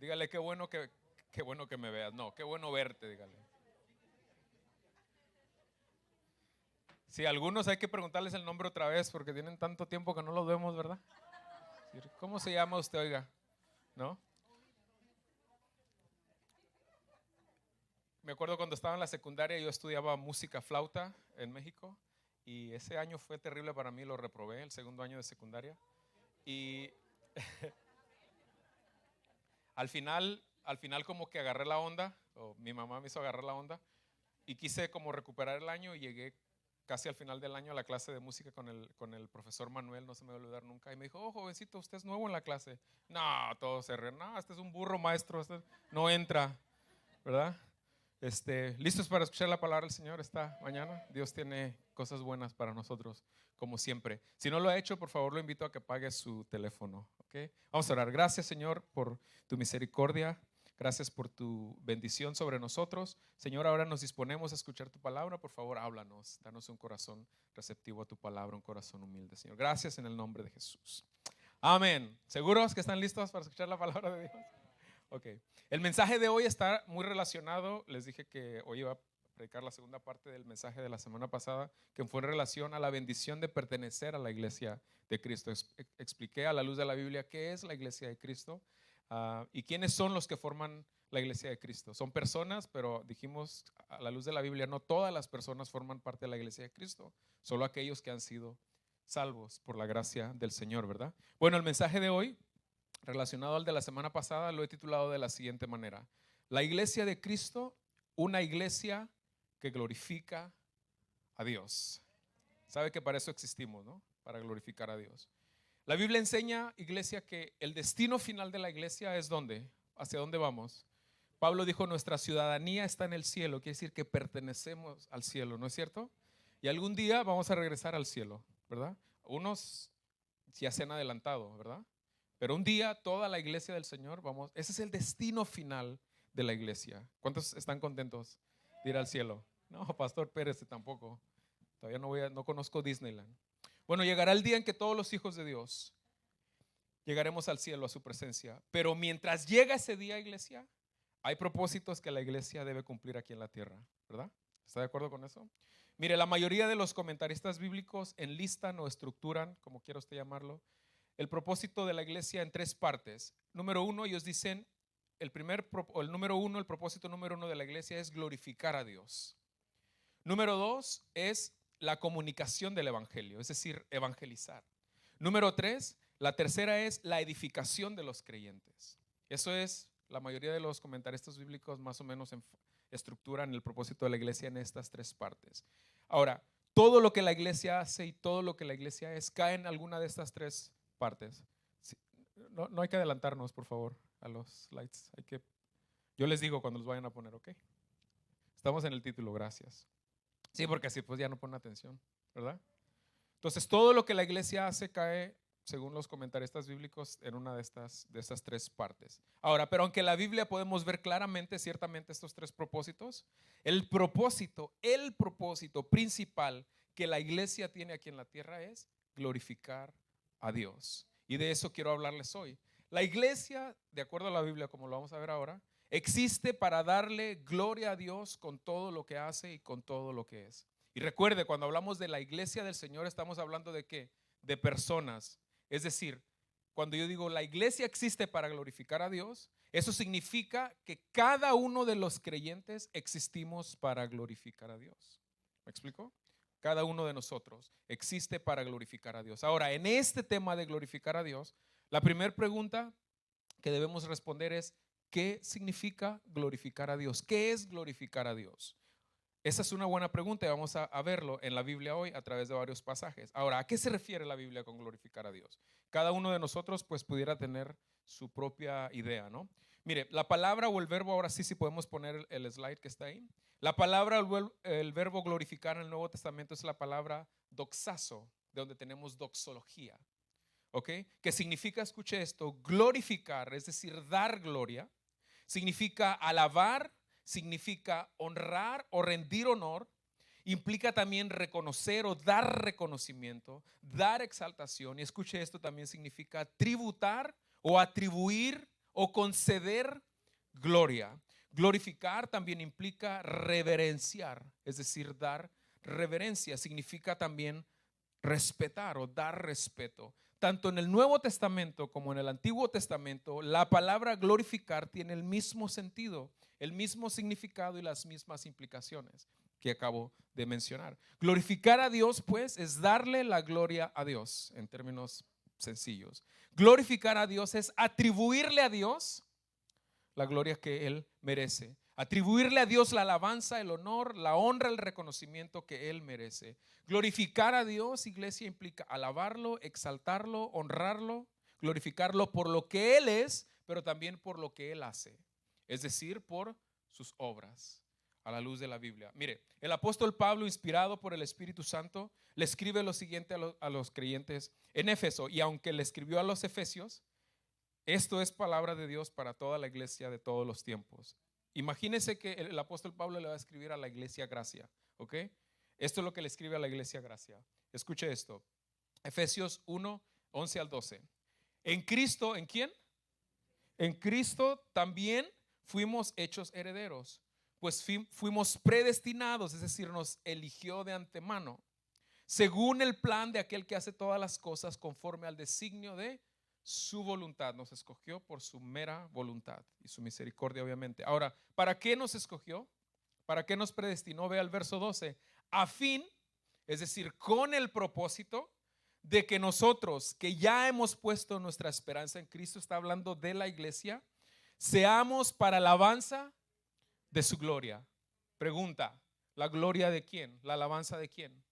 Dígale, qué bueno que me veas. No, qué bueno verte, dígale. Si algunos hay que preguntarles el nombre otra vez porque tienen tanto tiempo que no los vemos, ¿verdad? ¿Cómo se llama usted, oiga? ¿No? Me acuerdo cuando estaba en la secundaria, yo estudiaba música flauta en México y ese año fue terrible para mí, lo reprobé, el segundo año de secundaria. Y al final como que agarré la onda, o mi mamá me hizo agarrar la onda y quise como recuperar el año y llegué casi al final del año a la clase de música con el profesor Manuel, no se me va a olvidar nunca. Y me dijo, oh, jovencito, usted es nuevo en la clase. No, todos se ríen, no, este es un burro maestro, este no entra, ¿verdad? ¿Listos para escuchar la palabra del Señor esta mañana? Dios tiene cosas buenas para nosotros, como siempre. Si no lo ha hecho, por favor, lo invito a que apague su teléfono, ¿ok? Vamos a orar. Gracias, Señor, por tu misericordia. Gracias por tu bendición sobre nosotros. Señor, ahora nos disponemos a escuchar tu palabra. Por favor, háblanos. Danos un corazón receptivo a tu palabra, un corazón humilde, Señor. Gracias en el nombre de Jesús. Amén. ¿Seguros que están listos para escuchar la palabra de Dios? Ok. El mensaje de hoy está muy relacionado. Les dije que hoy iba a predicar la segunda parte del mensaje de la semana pasada, que fue en relación a la bendición de pertenecer a la iglesia de Cristo. Expliqué a la luz de la Biblia qué es la iglesia de Cristo y quiénes son los que forman la iglesia de Cristo. Son personas, pero dijimos a la luz de la Biblia, no todas las personas forman parte de la iglesia de Cristo, solo aquellos que han sido salvos por la gracia del Señor, ¿verdad? Bueno, el mensaje de hoy relacionado al de la semana pasada, lo he titulado de la siguiente manera: La iglesia de Cristo, una iglesia que glorifica a Dios. Sabe que para eso existimos, ¿no? Para glorificar a Dios. La Biblia enseña, iglesia, que el destino final de la iglesia es ¿dónde? ¿Hacia dónde vamos? Pablo dijo, nuestra ciudadanía está en el cielo, quiere decir que pertenecemos al cielo, ¿no es cierto? Y algún día vamos a regresar al cielo, ¿verdad? Unos ya se han adelantado, ¿verdad? Pero un día toda la iglesia del Señor, vamos, ese es el destino final de la iglesia. ¿Cuántos están contentos de ir al cielo? No, Pastor Pérez tampoco. Todavía no conozco Disneyland. Bueno, llegará el día en que todos los hijos de Dios llegaremos al cielo, a su presencia. Pero mientras llega ese día, iglesia, hay propósitos que la iglesia debe cumplir aquí en la tierra, ¿verdad? ¿Está de acuerdo con eso? Mire, la mayoría de los comentaristas bíblicos enlistan o estructuran, como quiera usted llamarlo, el propósito de la iglesia en tres partes. Número uno, ellos dicen, el propósito número uno de la iglesia es glorificar a Dios. Número dos es la comunicación del evangelio, es decir, evangelizar. Número tres, la tercera es la edificación de los creyentes. Eso es, la mayoría de los comentaristas bíblicos más o menos estructuran el propósito de la iglesia en estas tres partes. Ahora, todo lo que la iglesia hace y todo lo que la iglesia es cae en alguna de estas tres partes. Sí, no hay que adelantarnos, por favor, a los slides. Yo les digo cuando los vayan a poner, ¿ok? Estamos en el título, gracias. Sí, porque así pues ya no ponen atención, ¿verdad? Entonces, todo lo que la iglesia hace cae, según los comentaristas bíblicos, en una de estas tres partes. Ahora, pero aunque en la Biblia podemos ver claramente, ciertamente, estos tres propósitos, el propósito principal que la iglesia tiene aquí en la tierra es glorificar a Dios. Y de eso quiero hablarles hoy. La iglesia, de acuerdo a la Biblia, como lo vamos a ver ahora, existe para darle gloria a Dios con todo lo que hace y con todo lo que es. Y recuerde, cuando hablamos de la iglesia del Señor, estamos hablando de ¿qué? De personas. Es decir, cuando yo digo la iglesia existe para glorificar a Dios, eso significa que cada uno de los creyentes existimos para glorificar a Dios. ¿Me explico? Cada uno de nosotros existe para glorificar a Dios. Ahora, en este tema de glorificar a Dios, la primera pregunta que debemos responder es: ¿qué significa glorificar a Dios? ¿Qué es glorificar a Dios? Esa es una buena pregunta y vamos a verlo en la Biblia hoy a través de varios pasajes. Ahora, ¿a qué se refiere la Biblia con glorificar a Dios? Cada uno de nosotros pues pudiera tener su propia idea, ¿no? Mire, la palabra o el verbo, ahora sí podemos poner el slide que está ahí. La palabra, el verbo glorificar en el Nuevo Testamento es la palabra doxazo, de donde tenemos doxología, ¿ok? Que significa, escuche esto, glorificar, es decir, dar gloria, significa alabar, significa honrar o rendir honor, implica también reconocer o dar reconocimiento, dar exaltación, y escuche esto, también significa tributar o atribuir o conceder gloria. Glorificar también implica reverenciar, es decir, dar reverencia. Significa también respetar o dar respeto. Tanto en el Nuevo Testamento como en el Antiguo Testamento, la palabra glorificar tiene el mismo sentido, el mismo significado y las mismas implicaciones que acabo de mencionar. Glorificar a Dios, pues, es darle la gloria a Dios, en términos sencillos. Glorificar a Dios es atribuirle a Dios la gloria que Él merece. Atribuirle a Dios la alabanza, el honor, la honra, el reconocimiento que Él merece. Glorificar a Dios, iglesia, implica alabarlo, exaltarlo, honrarlo, glorificarlo por lo que Él es, pero también por lo que Él hace. Es decir, por sus obras, a la luz de la Biblia. Mire, el apóstol Pablo, inspirado por el Espíritu Santo, le escribe lo siguiente a los creyentes en Éfeso. Y aunque le escribió a los efesios, esto es palabra de Dios para toda la iglesia de todos los tiempos. Imagínense que el apóstol Pablo le va a escribir a la iglesia Gracia, ¿ok? Esto es lo que le escribe a la iglesia Gracia. Escuche esto. Efesios 1, 11 al 12. En Cristo, ¿en quién? En Cristo también fuimos hechos herederos, pues fuimos predestinados, es decir, nos eligió de antemano, según el plan de aquel que hace todas las cosas conforme al designio de su voluntad. Nos escogió por su mera voluntad y su misericordia, obviamente. Ahora, ¿para qué nos escogió? ¿Para qué nos predestinó? Ve al verso 12. A fin, es decir, con el propósito de que nosotros, que ya hemos puesto nuestra esperanza en Cristo, está hablando de la iglesia, seamos para alabanza de su gloria. Pregunta, ¿la gloria de quién? ¿La alabanza de quién?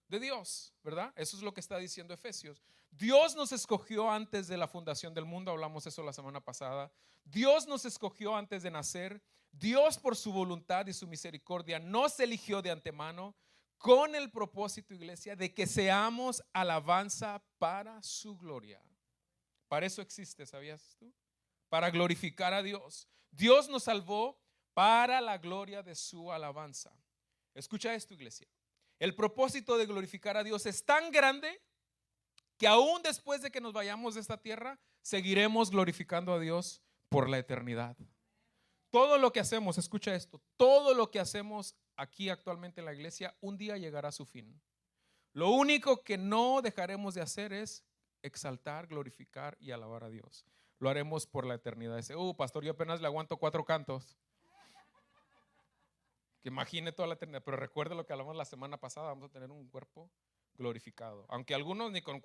De Dios, ¿verdad? Eso es lo que está diciendo Efesios. Dios nos escogió antes de la fundación del mundo, hablamos eso la semana pasada. Dios nos escogió antes de nacer. Dios, por su voluntad y su misericordia, nos eligió de antemano con el propósito, iglesia, de que seamos alabanza para su gloria. Para eso existe, ¿sabías tú? Para glorificar a Dios. Dios nos salvó para la gloria de su alabanza. Escucha esto, iglesia. El propósito de glorificar a Dios es tan grande que aún después de que nos vayamos de esta tierra, seguiremos glorificando a Dios por la eternidad. Todo lo que hacemos, escucha esto, todo lo que hacemos aquí actualmente en la iglesia, un día llegará a su fin. Lo único que no dejaremos de hacer es exaltar, glorificar y alabar a Dios. Lo haremos por la eternidad. Dice, pastor, yo apenas le aguanto 4 cantos. Que imagine toda la eternidad, pero recuerde lo que hablamos la semana pasada, vamos a tener un cuerpo glorificado. Aunque algunos ni con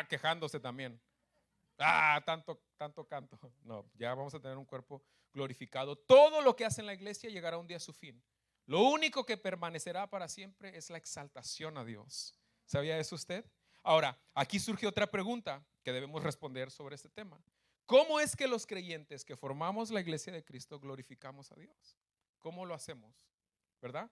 quejándose también. Tanto canto. No, ya vamos a tener un cuerpo glorificado. Todo lo que hace en la iglesia llegará un día a su fin. Lo único que permanecerá para siempre es la exaltación a Dios. ¿Sabía eso usted? Ahora, aquí surge otra pregunta que debemos responder sobre este tema. ¿Cómo es que los creyentes que formamos la iglesia de Cristo glorificamos a Dios? ¿Cómo lo hacemos? ¿Verdad?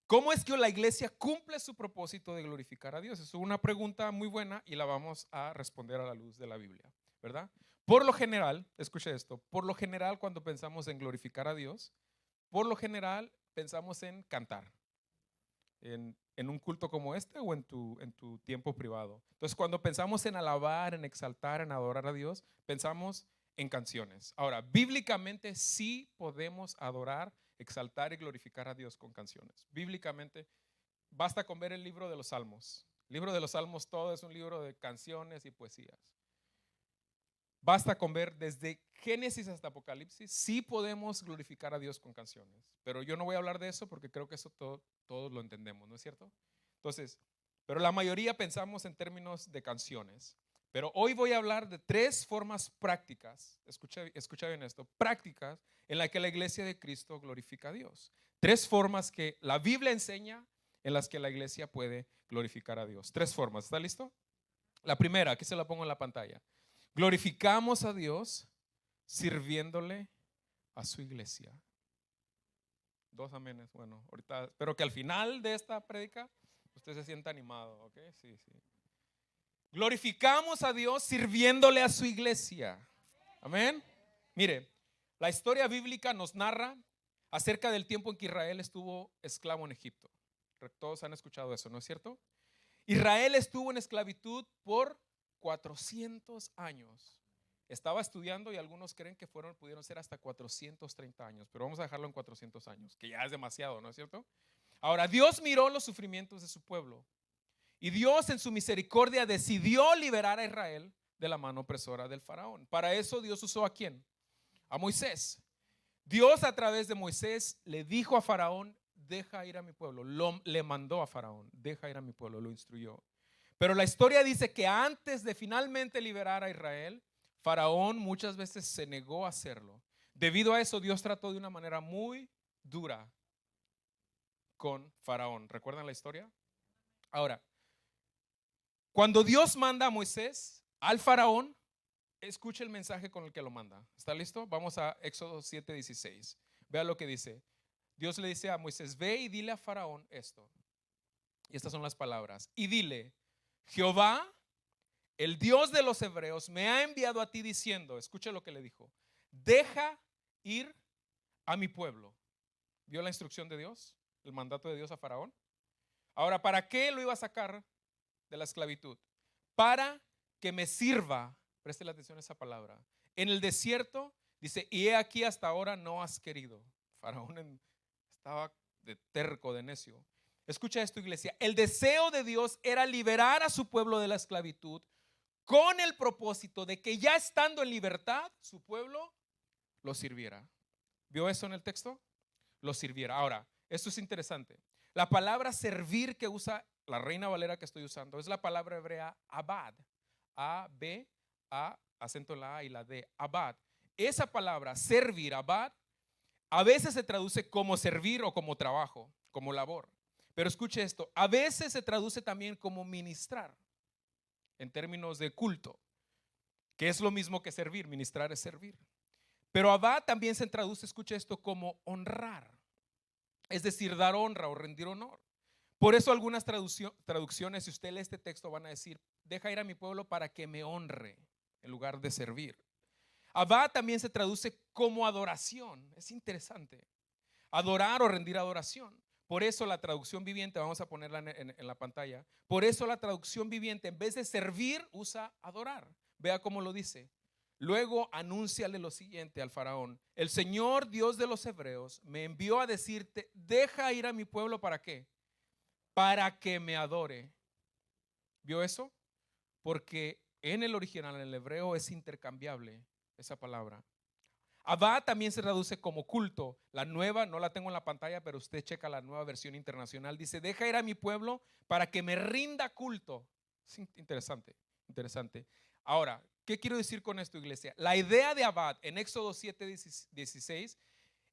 ¿Cómo es que la iglesia cumple su propósito de glorificar a Dios? Es una pregunta muy buena y la vamos a responder a la luz de la Biblia, ¿verdad? Por lo general, escuche esto, por lo general cuando pensamos en glorificar a Dios, por lo general pensamos en cantar, en un culto como este o en tu tiempo privado. Entonces, cuando pensamos en alabar, en exaltar, en adorar a Dios, pensamos en canciones. Ahora, bíblicamente sí podemos adorar, exaltar y glorificar a Dios con canciones. Bíblicamente, basta con ver el libro de los Salmos. El libro de los Salmos todo es un libro de canciones y poesías. Basta con ver desde Génesis hasta Apocalipsis, sí podemos glorificar a Dios con canciones. Pero yo no voy a hablar de eso porque creo que eso todos lo entendemos, ¿no es cierto? Entonces, pero la mayoría pensamos en términos de canciones. Pero hoy voy a hablar de 3 formas prácticas, escucha bien esto, prácticas en las que la iglesia de Cristo glorifica a Dios. 3 formas que la Biblia enseña en las que la iglesia puede glorificar a Dios. 3 formas, ¿está listo? La primera, aquí se la pongo en la pantalla. Glorificamos a Dios sirviéndole a su iglesia. 2 amenes. Bueno, ahorita espero que al final de esta prédica usted se sienta animado, ¿ok? Sí. Glorificamos a Dios sirviéndole a su iglesia. Amén. Mire, la historia bíblica nos narra acerca del tiempo en que Israel estuvo esclavo en Egipto. Todos han escuchado eso, ¿no es cierto? Israel estuvo en esclavitud por 400 años. Estaba estudiando y algunos creen que pudieron ser hasta 430 años, pero vamos a dejarlo en 400 años, que ya es demasiado, ¿no es cierto? Ahora, Dios miró los sufrimientos de su pueblo y Dios en su misericordia decidió liberar a Israel de la mano opresora del faraón. Para eso Dios usó ¿a quién? A Moisés. Dios a través de Moisés le dijo a Faraón, deja ir a mi pueblo. Le mandó a Faraón, deja ir a mi pueblo, lo instruyó. Pero la historia dice que antes de finalmente liberar a Israel, Faraón muchas veces se negó a hacerlo. Debido a eso, Dios trató de una manera muy dura con Faraón. ¿Recuerdan la historia? Ahora, cuando Dios manda a Moisés al Faraón, escuche el mensaje con el que lo manda. ¿Está listo? Vamos a Éxodo 7:16. Vea lo que dice. Dios le dice a Moisés, ve y dile a Faraón esto. Y estas son las palabras. Y dile, Jehová, el Dios de los hebreos, me ha enviado a ti diciendo, escuche lo que le dijo, deja ir a mi pueblo. ¿Vio la instrucción de Dios? El mandato de Dios a Faraón. Ahora, ¿para qué lo iba a sacar de la esclavitud? Para que me sirva, preste la atención a esa palabra, en el desierto, dice, y he aquí hasta ahora no has querido. Faraón estaba de terco, de necio. Escucha esto, iglesia, el deseo de Dios era liberar a su pueblo de la esclavitud con el propósito de que ya estando en libertad, su pueblo lo sirviera. ¿Vio eso en el texto? Lo sirviera. Ahora, esto es interesante. La palabra servir que usa la Reina Valera que estoy usando es la palabra hebrea abad. A-B, A, acento en la A y la D, abad. Esa palabra, servir, abad, a veces se traduce como servir o como trabajo, como labor. Pero escuche esto, a veces se traduce también como ministrar, en términos de culto, que es lo mismo que servir, ministrar es servir. Pero abad también se traduce, escuche esto, como honrar, es decir, dar honra o rendir honor. Por eso algunas traducciones, si usted lee este texto, van a decir, deja ir a mi pueblo para que me honre, en lugar de servir. Abad también se traduce como adoración, es interesante, adorar o rendir adoración. Por eso la traducción viviente, vamos a ponerla en la pantalla, por eso la traducción viviente en vez de servir usa adorar. Vea cómo lo dice. Luego anúnciale lo siguiente al faraón, el Señor Dios de los hebreos me envió a decirte, deja ir a mi pueblo ¿para qué? Para que me adore. ¿Vio eso? Porque en el original, en el hebreo, es intercambiable esa palabra. Abad también se traduce como culto. La nueva, no la tengo en la pantalla, pero usted checa la nueva versión internacional. Dice, deja ir a mi pueblo para que me rinda culto. Es interesante, interesante. Ahora, ¿qué quiero decir con esto, iglesia? La idea de abad en Éxodo 7:16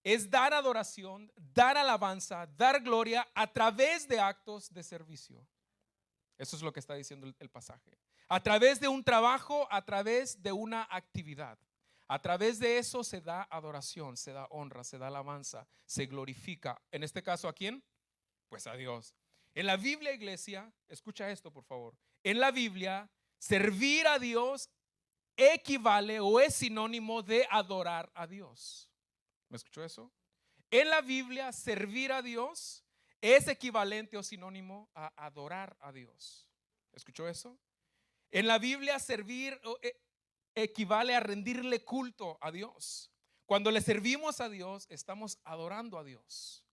es dar adoración, dar alabanza, dar gloria a través de actos de servicio. Eso es lo que está diciendo el pasaje. A través de un trabajo, a través de una actividad. A través de eso se da adoración, se da honra, se da alabanza, se glorifica. En este caso, ¿a quién? Pues a Dios. En la Biblia, iglesia, escucha esto por favor. En la Biblia, servir a Dios equivale o es sinónimo de adorar a Dios. ¿Me escuchó eso? En la Biblia, servir a Dios es equivalente o sinónimo a adorar a Dios. ¿Escuchó eso? En la Biblia, servir equivale a rendirle culto a Dios. Cuando le servimos a Dios, estamos adorando a Dios.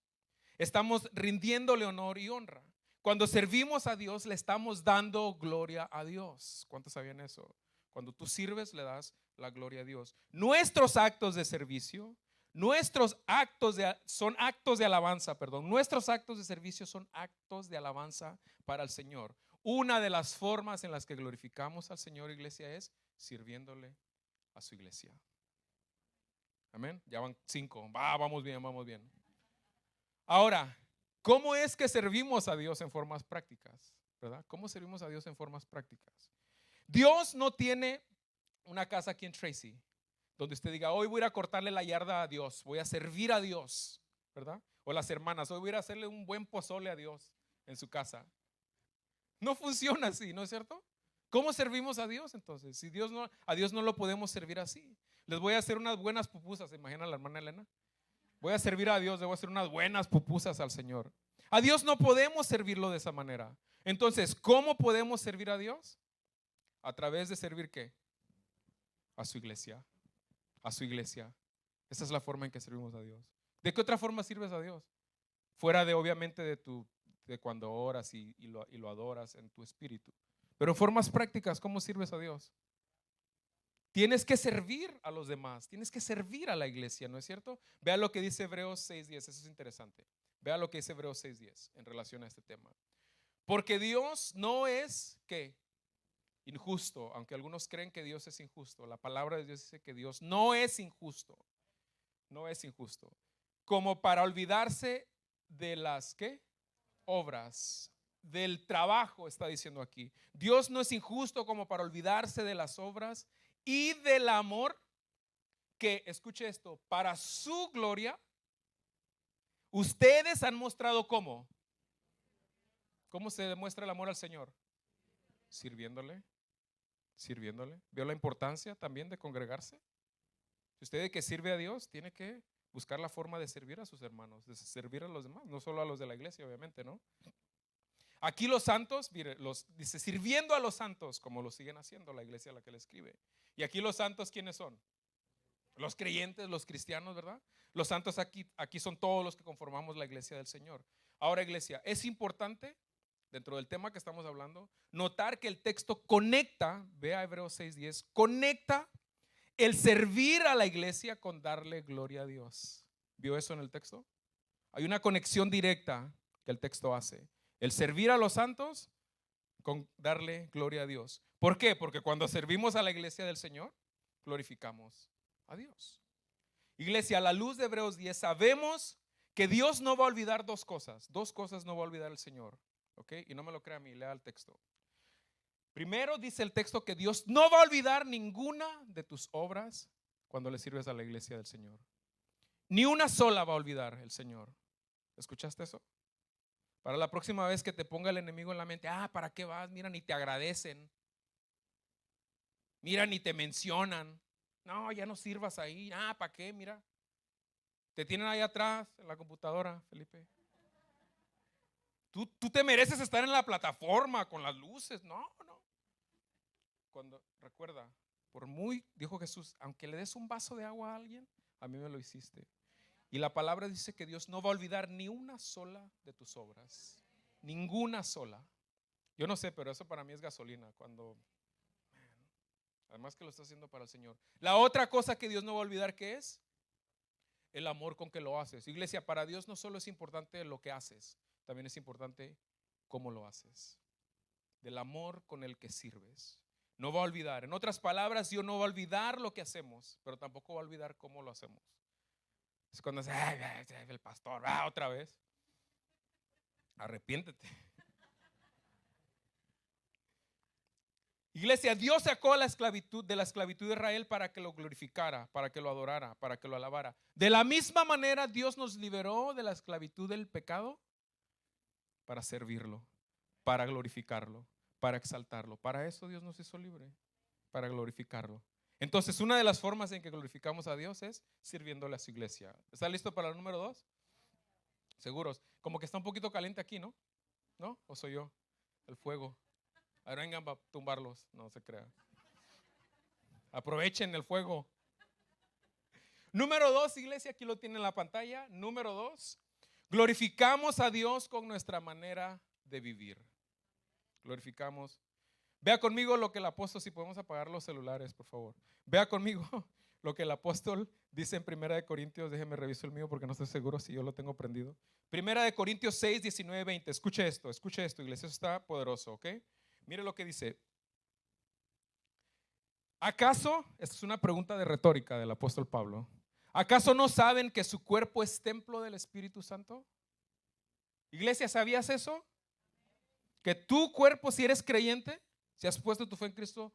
Estamos rindiéndole honor y honra. Cuando servimos a Dios, le estamos dando gloria a Dios. ¿Cuántos sabían eso? Cuando tú sirves, le das la gloria a Dios. Nuestros actos de servicio, son actos de alabanza, perdón. Nuestros actos de servicio son actos de alabanza para el Señor. Una de las formas en las que glorificamos al Señor, iglesia, es sirviéndole a su iglesia. Amén. Ya van 5. Vamos bien, vamos bien. Ahora, ¿cómo es que servimos a Dios en formas prácticas? ¿Verdad? ¿Cómo servimos a Dios en formas prácticas? Dios no tiene una casa aquí en Tracy donde usted diga, hoy voy a ir a cortarle la yarda a Dios, voy a servir a Dios, ¿verdad? O las hermanas, hoy voy a ir a hacerle un buen pozole a Dios en su casa. No funciona así, ¿no es cierto? ¿Cómo servimos a Dios entonces? Si a Dios no lo podemos servir así. Les voy a hacer unas buenas pupusas, ¿se imagina la hermana Elena? Voy a servir a Dios, le voy a hacer unas buenas pupusas al Señor. A Dios no podemos servirlo de esa manera. Entonces, ¿cómo podemos servir a Dios? A través de servir ¿qué? a su iglesia, a su iglesia. Esa es la forma en que servimos a Dios. ¿De qué otra forma sirves a Dios? Fuera de obviamente de cuando oras y lo adoras en tu espíritu. Pero en formas prácticas, ¿cómo sirves a Dios? Tienes que servir a los demás, tienes que servir a la iglesia, ¿no es cierto? Vea lo que dice Hebreos 6:10, eso es interesante. Vea lo que dice Hebreos 6:10 en relación a este tema. Porque Dios no es, ¿qué? Injusto, aunque algunos creen que Dios es injusto. La palabra de Dios dice que Dios no es injusto, no es injusto. Como para olvidarse de las, ¿qué? Obras, del trabajo, está diciendo aquí. Dios no es injusto como para olvidarse de las obras y del amor que, escuche esto, para su gloria, ustedes han mostrado cómo. ¿Cómo se demuestra el amor al Señor? Sirviéndole, sirviéndole. ¿Vio la importancia también de congregarse? Si usted que sirve a Dios, tiene que buscar la forma de servir a sus hermanos, de servir a los demás, no solo a los de la iglesia, obviamente, ¿no? Aquí los santos, mire, dice sirviendo a los santos, como lo siguen haciendo la iglesia a la que le escribe. Y aquí los santos, ¿quiénes son? Los creyentes, los cristianos, ¿verdad? Los santos aquí son todos los que conformamos la iglesia del Señor. Ahora, iglesia, es importante, dentro del tema que estamos hablando, notar que el texto conecta, vea Hebreos 6:10, conecta el servir a la iglesia con darle gloria a Dios. ¿Vio eso en el texto? Hay una conexión directa que el texto hace. El servir a los santos con darle gloria a Dios. ¿Por qué? Porque cuando servimos a la iglesia del Señor, glorificamos a Dios. Iglesia, a la luz de Hebreos 10, sabemos que Dios no va a olvidar dos cosas no va a olvidar el Señor. ¿Ok? Y no me lo crea a mí, lea el texto. Primero dice el texto que Dios no va a olvidar ninguna de tus obras cuando le sirves a la iglesia del Señor. Ni una sola va a olvidar el Señor. ¿Escuchaste eso? Para la próxima vez que te ponga el enemigo en la mente, ¿para qué vas? Mira, ni te agradecen. Mira, ni te mencionan. No, ya no sirvas ahí. ¿Para qué? Mira. Te tienen ahí atrás en la computadora, Felipe. Tú te mereces estar en la plataforma con las luces. No. Recuerda, dijo Jesús, aunque le des un vaso de agua a alguien, a mí me lo hiciste. Y la palabra dice que Dios no va a olvidar ni una sola de tus obras. Ninguna sola. Yo no sé, pero eso para mí es gasolina. Además que lo estás haciendo para el Señor. La otra cosa que Dios no va a olvidar, ¿qué es? El amor con que lo haces. Iglesia, para Dios no solo es importante lo que haces, también es importante cómo lo haces. Del amor con el que sirves. No va a olvidar. En otras palabras, Dios no va a olvidar lo que hacemos, pero tampoco va a olvidar cómo lo hacemos. Es cuando dice, el pastor, otra vez. Arrepiéntete. Iglesia, Dios sacó de la esclavitud de Israel para que lo glorificara, para que lo adorara, para que lo alabara. De la misma manera, Dios nos liberó de la esclavitud del pecado para servirlo, para glorificarlo, para exaltarlo. Para eso Dios nos hizo libre, para glorificarlo. Entonces, una de las formas en que glorificamos a Dios es sirviéndole a su iglesia. ¿Está listo para el número 2? Seguros. Como que está un poquito caliente aquí, ¿no? ¿No? ¿O soy yo? El fuego. Ahora vengan para tumbarlos. No se crean. Aprovechen el fuego. Número 2, iglesia, aquí lo tiene en la pantalla. Número 2, glorificamos a Dios con nuestra manera de vivir. Glorificamos. Vea conmigo lo que el apóstol, si podemos apagar los celulares, por favor. Vea conmigo lo que el apóstol dice en 1 Corintios, déjeme reviso el mío porque no estoy seguro si yo lo tengo prendido. 1 Corintios 6, 19, 20. Escuche esto, iglesia, eso está poderoso, ¿ok? Mire lo que dice. ¿Acaso, esta es una pregunta de retórica del apóstol Pablo, ¿acaso no saben que su cuerpo es templo del Espíritu Santo? Iglesia, ¿sabías eso? Que tu cuerpo, si eres creyente, si has puesto tu fe en Cristo,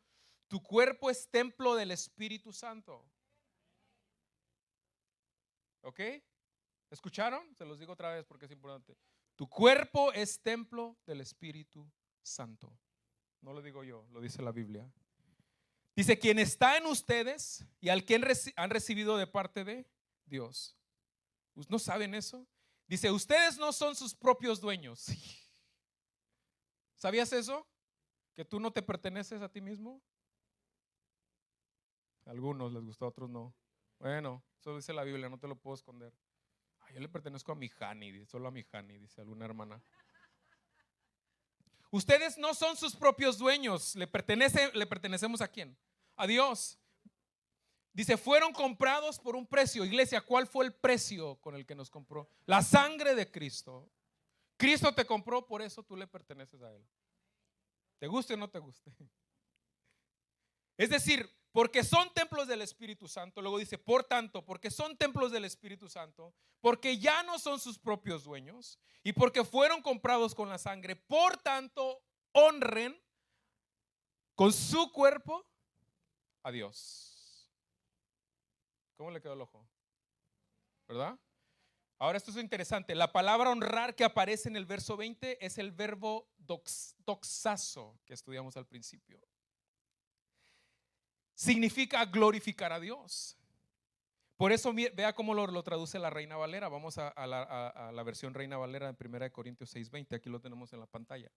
tu cuerpo es templo del Espíritu Santo. ¿Ok? ¿Escucharon? Se los digo otra vez porque es importante. Tu cuerpo es templo del Espíritu Santo. No lo digo yo, lo dice la Biblia. Dice, quien está en ustedes y al que han recibido de parte de Dios. ¿No saben eso? Dice, ustedes no son sus propios dueños. ¿Sabías eso? ¿Que tú no te perteneces a ti mismo? A algunos les gustó, a otros no. Bueno, eso dice la Biblia, no te lo puedo esconder. Ay, yo le pertenezco a mi Hani, solo a mi Hani, dice alguna hermana. Ustedes no son sus propios dueños, le pertenecemos ¿a quién? A Dios. Dice, fueron comprados por un precio. Iglesia, ¿cuál fue el precio con el que nos compró? La sangre de Cristo. Cristo te compró, por eso tú le perteneces a Él. ¿Te guste o no te guste? Es decir, porque son templos del Espíritu Santo. Luego dice, por tanto, porque son templos del Espíritu Santo, porque ya no son sus propios dueños y porque fueron comprados con la sangre, por tanto, honren con su cuerpo a Dios. ¿Cómo le quedó el ojo? ¿Verdad? Ahora esto es interesante. La palabra honrar que aparece en el verso 20 es el verbo doxazo que estudiamos al principio. Significa glorificar a Dios. Por eso vea cómo lo traduce la Reina Valera. Vamos a la versión Reina Valera en 1 Corintios 6:20. Aquí lo tenemos en la pantalla.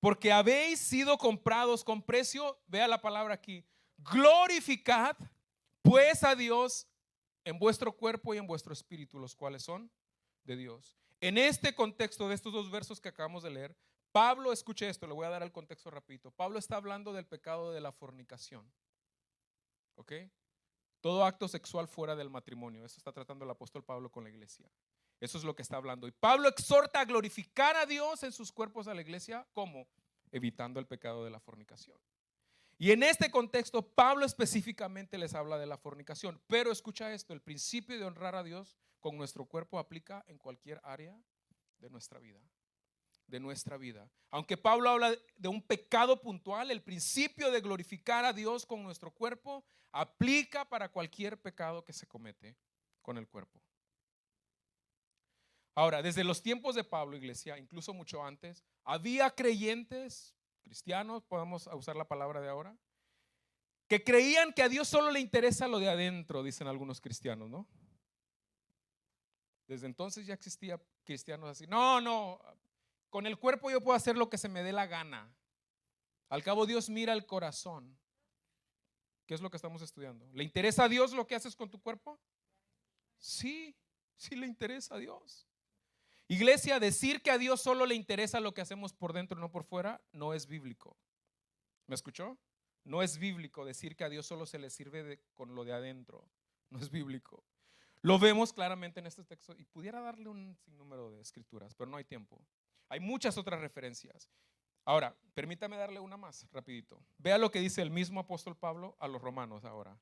Porque habéis sido comprados con precio. Vea la palabra aquí. Glorificad pues a Dios en vuestro cuerpo y en vuestro espíritu, los cuales son de Dios. En este contexto de estos dos versos que acabamos de leer, Pablo, escuche esto, le voy a dar el contexto rapidito. Pablo está hablando del pecado de la fornicación. ¿Ok? Todo acto sexual fuera del matrimonio. Eso está tratando el apóstol Pablo con la iglesia. Eso es lo que está hablando. Y Pablo exhorta a glorificar a Dios en sus cuerpos a la iglesia. ¿Cómo? Evitando el pecado de la fornicación. Y en este contexto, Pablo específicamente les habla de la fornicación. Pero escucha esto, el principio de honrar a Dios con nuestro cuerpo aplica en cualquier área de nuestra vida. De nuestra vida. Aunque Pablo habla de un pecado puntual, el principio de glorificar a Dios con nuestro cuerpo aplica para cualquier pecado que se comete con el cuerpo. Ahora, desde los tiempos de Pablo, iglesia, incluso mucho antes, había creyentes cristianos, podemos usar la palabra de ahora, que creían que a Dios solo le interesa lo de adentro, dicen algunos cristianos, ¿no? Desde entonces ya existía cristianos así. No, con el cuerpo yo puedo hacer lo que se me dé la gana. Al cabo Dios mira el corazón. ¿Qué es lo que estamos estudiando? ¿Le interesa a Dios lo que haces con tu cuerpo? Sí, sí le interesa a Dios. Iglesia, decir que a Dios solo le interesa lo que hacemos por dentro y no por fuera, no es bíblico. ¿Me escuchó? No es bíblico decir que a Dios solo se le sirve con lo de adentro. No es bíblico. Lo vemos claramente en este texto y pudiera darle un sinnúmero de escrituras, pero no hay tiempo. Hay muchas otras referencias. Ahora, permítame darle una más rapidito. Vea lo que dice el mismo apóstol Pablo a los romanos ahora.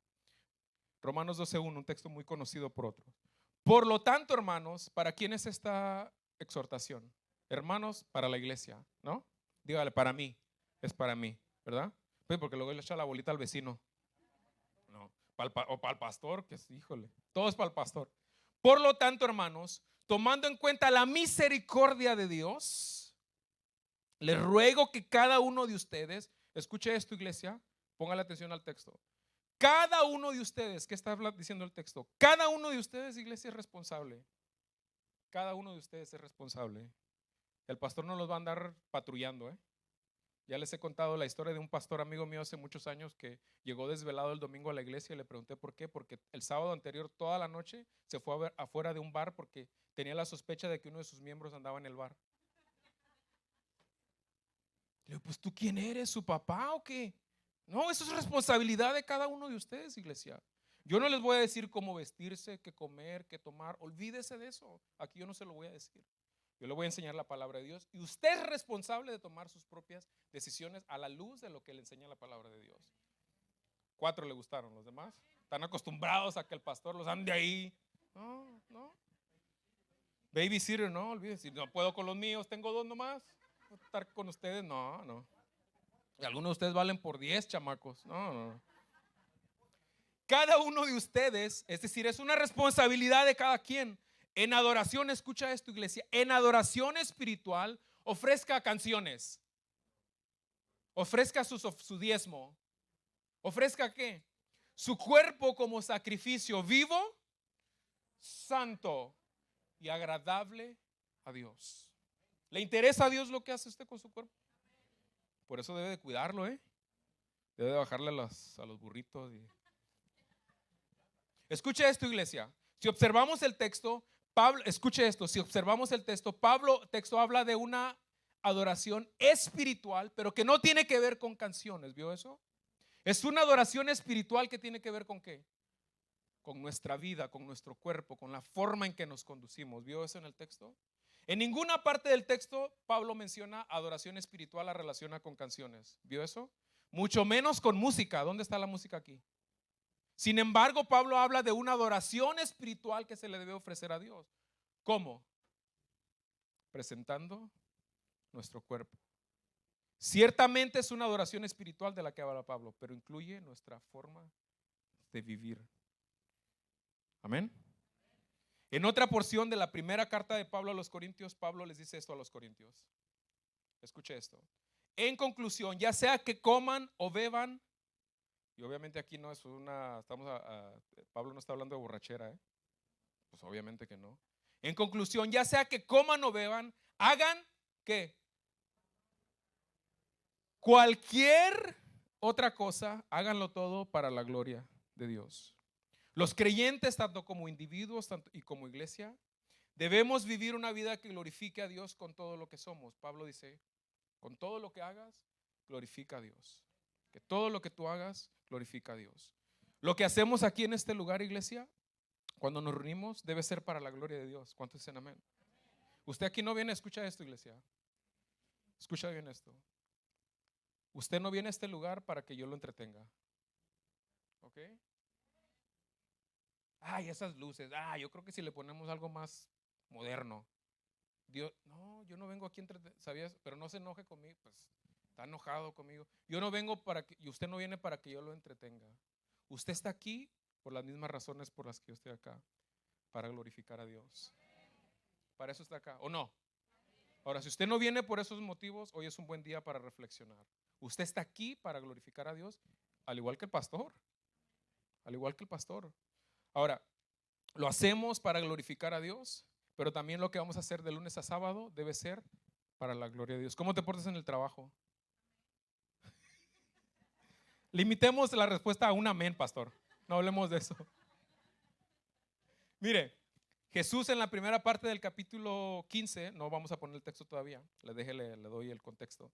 Romanos 12:1, un texto muy conocido por otros. Por lo tanto, hermanos, ¿para quién es esta exhortación? Hermanos, para la iglesia, ¿no? Dígale, para mí, es para mí, ¿verdad? Pues porque luego le echa la bolita al vecino. No, o para el pastor, que es, híjole, todo es para el pastor. Por lo tanto, hermanos, tomando en cuenta la misericordia de Dios, les ruego que cada uno de ustedes, escuche esto, iglesia, póngale atención al texto. Cada uno de ustedes, ¿qué está diciendo el texto? Cada uno de ustedes, iglesia, es responsable. Cada uno de ustedes es responsable. El pastor no los va a andar patrullando, ¿eh? Ya les he contado la historia de un pastor amigo mío hace muchos años que llegó desvelado el domingo a la iglesia y le pregunté por qué. Porque el sábado anterior, toda la noche, se fue a ver afuera de un bar porque tenía la sospecha de que uno de sus miembros andaba en el bar. Le digo, pues ¿tú quién eres? ¿Su papá o qué? No, eso es responsabilidad de cada uno de ustedes, iglesia. Yo no les voy a decir cómo vestirse, qué comer, qué tomar. Olvídese de eso. Aquí yo no se lo voy a decir. Yo le voy a enseñar la palabra de Dios y usted es responsable de tomar sus propias decisiones a la luz de lo que le enseña la palabra de Dios. 4 le gustaron, los demás están acostumbrados a que el pastor los ande ahí. No. Babysitter, no, olvídense. No puedo con los míos, tengo 2 nomás. Estar con ustedes, no. Y algunos de ustedes valen por 10 chamacos. No. Cada uno de ustedes, es decir, es una responsabilidad de cada quien. En adoración, escucha esto, iglesia, en adoración espiritual, ofrezca canciones, ofrezca su diezmo, ofrezca ¿qué? Su cuerpo como sacrificio vivo, santo y agradable a Dios. ¿Le interesa a Dios lo que hace usted con su cuerpo? Por eso debe de cuidarlo, Debe de bajarle a los burritos Escuche esto, iglesia. Si observamos el texto, Pablo, escuche esto, si observamos el texto habla de una adoración espiritual, pero que no tiene que ver con canciones. ¿Vio eso? Es una adoración espiritual que tiene que ver con ¿qué? Con nuestra vida, con nuestro cuerpo, con la forma en que nos conducimos. ¿Vio eso en el texto? En ninguna parte del texto Pablo menciona adoración espiritual, la relaciona con canciones. ¿Vio eso? Mucho menos con música. ¿Dónde está la música aquí? Sin embargo, Pablo habla de una adoración espiritual que se le debe ofrecer a Dios. ¿Cómo? Presentando nuestro cuerpo. Ciertamente es una adoración espiritual de la que habla Pablo, pero incluye nuestra forma de vivir. Amén. En otra porción de la primera carta de Pablo a los Corintios, Pablo les dice esto a los Corintios. Escuche esto. En conclusión, ya sea que coman o beban, y obviamente aquí no es Pablo no está hablando de borrachera, ¿eh? Pues obviamente que no. En conclusión, ya sea que coman o beban, hagan ¿qué? Cualquier otra cosa, háganlo todo para la gloria de Dios. Los creyentes, tanto como individuos y como iglesia, debemos vivir una vida que glorifique a Dios con todo lo que somos. Pablo dice, con todo lo que hagas, glorifica a Dios. Que todo lo que tú hagas, glorifica a Dios. Lo que hacemos aquí en este lugar, iglesia, cuando nos reunimos, debe ser para la gloria de Dios. ¿Cuántos dicen amén? Usted aquí no viene, escucha esto, iglesia. Escucha bien esto. Usted no viene a este lugar para que yo lo entretenga. ¿Ok? Ay, esas luces. Yo creo que si le ponemos algo más moderno. Dios, no, yo no vengo aquí a entretener, ¿sabías? Pero no se enoje conmigo, pues está enojado conmigo. Yo no vengo y usted no viene para que yo lo entretenga. Usted está aquí por las mismas razones por las que yo estoy acá, para glorificar a Dios. Para eso está acá, ¿o no? Ahora, si usted no viene por esos motivos, hoy es un buen día para reflexionar. Usted está aquí para glorificar a Dios, al igual que el pastor. Al igual que el pastor. Ahora, lo hacemos para glorificar a Dios, pero también lo que vamos a hacer de lunes a sábado debe ser para la gloria de Dios. ¿Cómo te portas en el trabajo? Limitemos la respuesta a un amén, pastor. No hablemos de eso. Mire, Jesús en la primera parte del capítulo 15, no vamos a poner el texto todavía, le doy el contexto.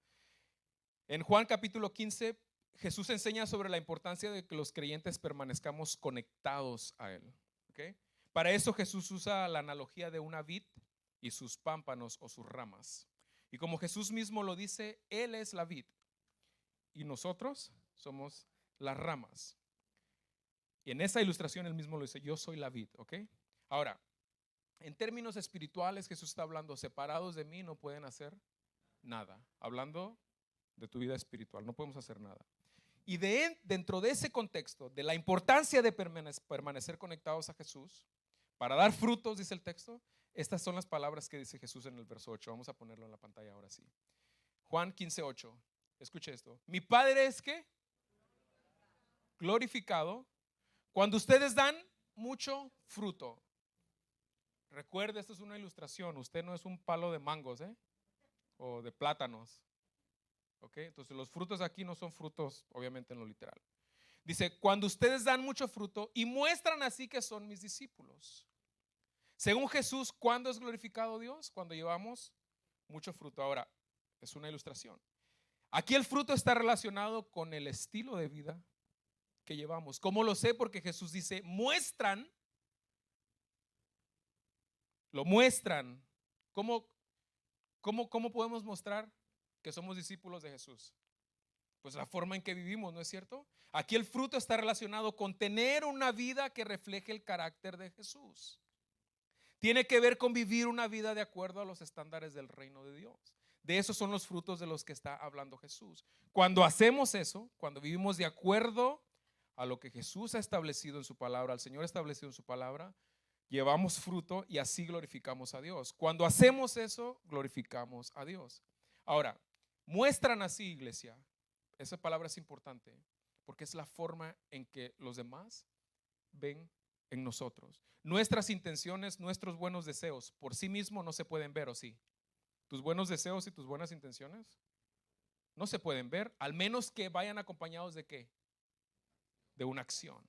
En Juan capítulo 15, Jesús enseña sobre la importancia de que los creyentes permanezcamos conectados a Él. ¿Okay? Para eso Jesús usa la analogía de una vid y sus pámpanos o sus ramas. Y como Jesús mismo lo dice, Él es la vid y nosotros somos las ramas. Y en esa ilustración Él mismo lo dice, yo soy la vid. ¿Ok? Ahora, en términos espirituales Jesús está hablando, separados de mí no pueden hacer nada. Hablando de tu vida espiritual, no podemos hacer nada. Y dentro de ese contexto, de la importancia de permanecer conectados a Jesús, para dar frutos, dice el texto, estas son las palabras que dice Jesús en el verso 8. Vamos a ponerlo en la pantalla ahora sí. Juan 15:8. Escuche esto. Mi Padre es ¿qué? Glorificado cuando ustedes dan mucho fruto. Recuerde, esto es una ilustración. Usted no es un palo de mangos, o de plátanos. ¿Ok? Entonces los frutos aquí no son frutos, obviamente, en lo literal. Dice, cuando ustedes dan mucho fruto y muestran así que son mis discípulos. Según Jesús, ¿cuándo es glorificado Dios? Cuando llevamos mucho fruto. Ahora, es una ilustración. Aquí el fruto está relacionado con el estilo de vida que llevamos. ¿Cómo lo sé? Porque Jesús dice, muestran, lo muestran. ¿Cómo podemos mostrar que somos discípulos de Jesús? Pues la forma en que vivimos, ¿no es cierto? Aquí el fruto está relacionado con tener una vida que refleje el carácter de Jesús. Tiene que ver con vivir una vida de acuerdo a los estándares del reino de Dios. De esos son los frutos de los que está hablando Jesús. Cuando hacemos eso, cuando vivimos de acuerdo a lo que Jesús ha establecido en su palabra, al Señor ha establecido en su palabra, llevamos fruto y así glorificamos a Dios. Cuando hacemos eso, glorificamos a Dios. Ahora, muestran así, iglesia. Esa palabra es importante porque es la forma en que los demás ven en nosotros. Nuestras intenciones, nuestros buenos deseos por sí mismos no se pueden ver, ¿o sí? Tus buenos deseos y tus buenas intenciones no se pueden ver, al menos que vayan acompañados de ¿qué? De una acción.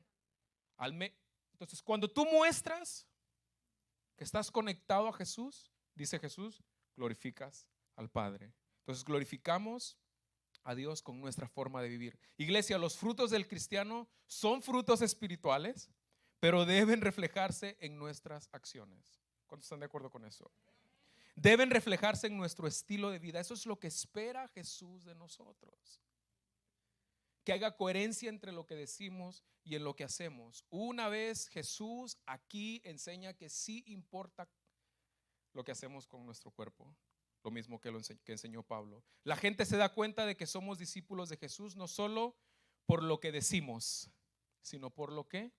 Entonces, cuando tú muestras que estás conectado a Jesús, dice Jesús, glorificas al Padre. Entonces, glorificamos a Dios con nuestra forma de vivir. Iglesia, los frutos del cristiano son frutos espirituales, pero deben reflejarse en nuestras acciones. ¿Cuántos están de acuerdo con eso? Deben reflejarse en nuestro estilo de vida. Eso es lo que espera Jesús de nosotros. Que haya coherencia entre lo que decimos y en lo que hacemos. Una vez Jesús aquí enseña que sí importa lo que hacemos con nuestro cuerpo. Lo mismo que enseñó Pablo. La gente se da cuenta de que somos discípulos de Jesús no solo por lo que decimos, sino por lo que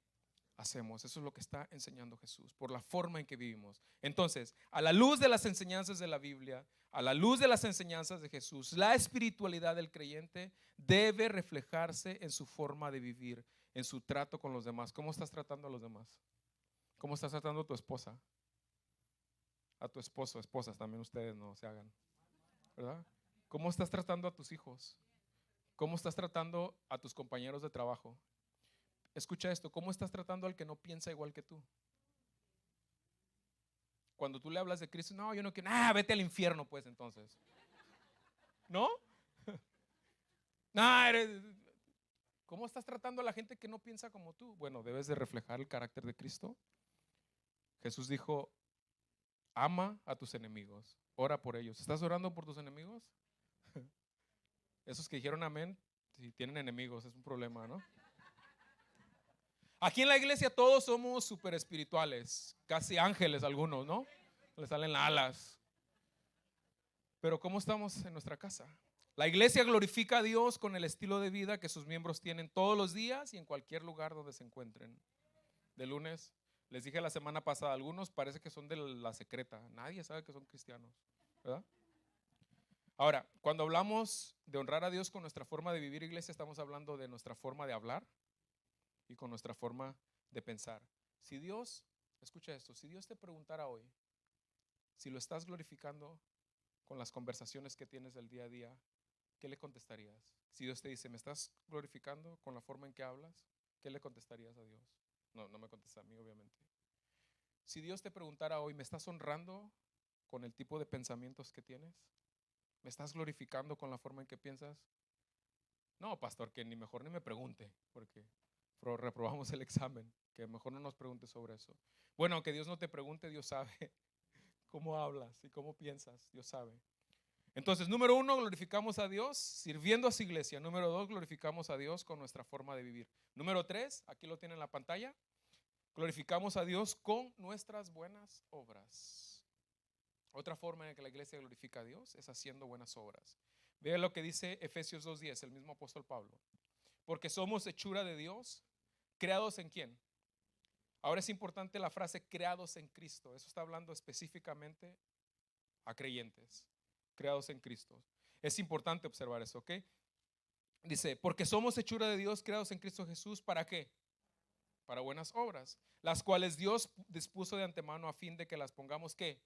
hacemos. Eso es lo que está enseñando Jesús, por la forma en que vivimos. Entonces, a la luz de las enseñanzas de la Biblia, a la luz de las enseñanzas de Jesús, la espiritualidad del creyente debe reflejarse en su forma de vivir, en su trato con los demás. ¿Cómo estás tratando a los demás? ¿Cómo estás tratando a tu esposa? A tu esposo, esposas, también ustedes no se hagan, ¿verdad? ¿Cómo estás tratando a tus hijos? ¿Cómo estás tratando a tus compañeros de trabajo? Escucha esto, ¿cómo estás tratando al que no piensa igual que tú? Cuando tú le hablas de Cristo, no, yo no quiero, vete al infierno pues entonces. ¿No? ¿Cómo estás tratando a la gente que no piensa como tú? Bueno, debes de reflejar el carácter de Cristo. Jesús dijo, ama a tus enemigos, ora por ellos. ¿Estás orando por tus enemigos? Esos que dijeron amén, si tienen enemigos, es un problema, ¿no? Aquí en la iglesia todos somos súper espirituales, casi ángeles algunos, ¿no? Les salen alas. Pero ¿cómo estamos en nuestra casa? La iglesia glorifica a Dios con el estilo de vida que sus miembros tienen todos los días y en cualquier lugar donde se encuentren. De lunes, les dije la semana pasada, algunos parece que son de la secreta, nadie sabe que son cristianos, ¿verdad? Ahora, cuando hablamos de honrar a Dios con nuestra forma de vivir, iglesia, estamos hablando de nuestra forma de hablar y con nuestra forma de pensar. Si Dios, escucha esto, si Dios te preguntara hoy si lo estás glorificando con las conversaciones que tienes del día a día, ¿qué le contestarías? Si Dios te dice, ¿me estás glorificando con la forma en que hablas? ¿Qué le contestarías a Dios? No me contesta a mí, obviamente. Si Dios te preguntara hoy, ¿me estás honrando con el tipo de pensamientos que tienes? ¿Me estás glorificando con la forma en que piensas? No, pastor, que ni mejor ni me pregunte, porque reprobamos el examen, que mejor no nos pregunte sobre eso. Bueno, aunque Dios no te pregunte, Dios sabe cómo hablas y cómo piensas, Dios sabe. Entonces, número 1, glorificamos a Dios sirviendo a su iglesia. Número 2, glorificamos a Dios con nuestra forma de vivir. Número 3, aquí lo tienen en la pantalla, glorificamos a Dios con nuestras buenas obras. Otra forma en que la iglesia glorifica a Dios es haciendo buenas obras. Vea lo que dice Efesios 2:10, el mismo apóstol Pablo. Porque somos hechura de Dios, creados en ¿quién? Ahora es importante la frase creados en Cristo. Eso está hablando específicamente a creyentes, creados en Cristo. Es importante observar eso, ¿ok? Dice, porque somos hechura de Dios, creados en Cristo Jesús, ¿para qué? Para buenas obras, las cuales Dios dispuso de antemano a fin de que las pongamos, ¿qué?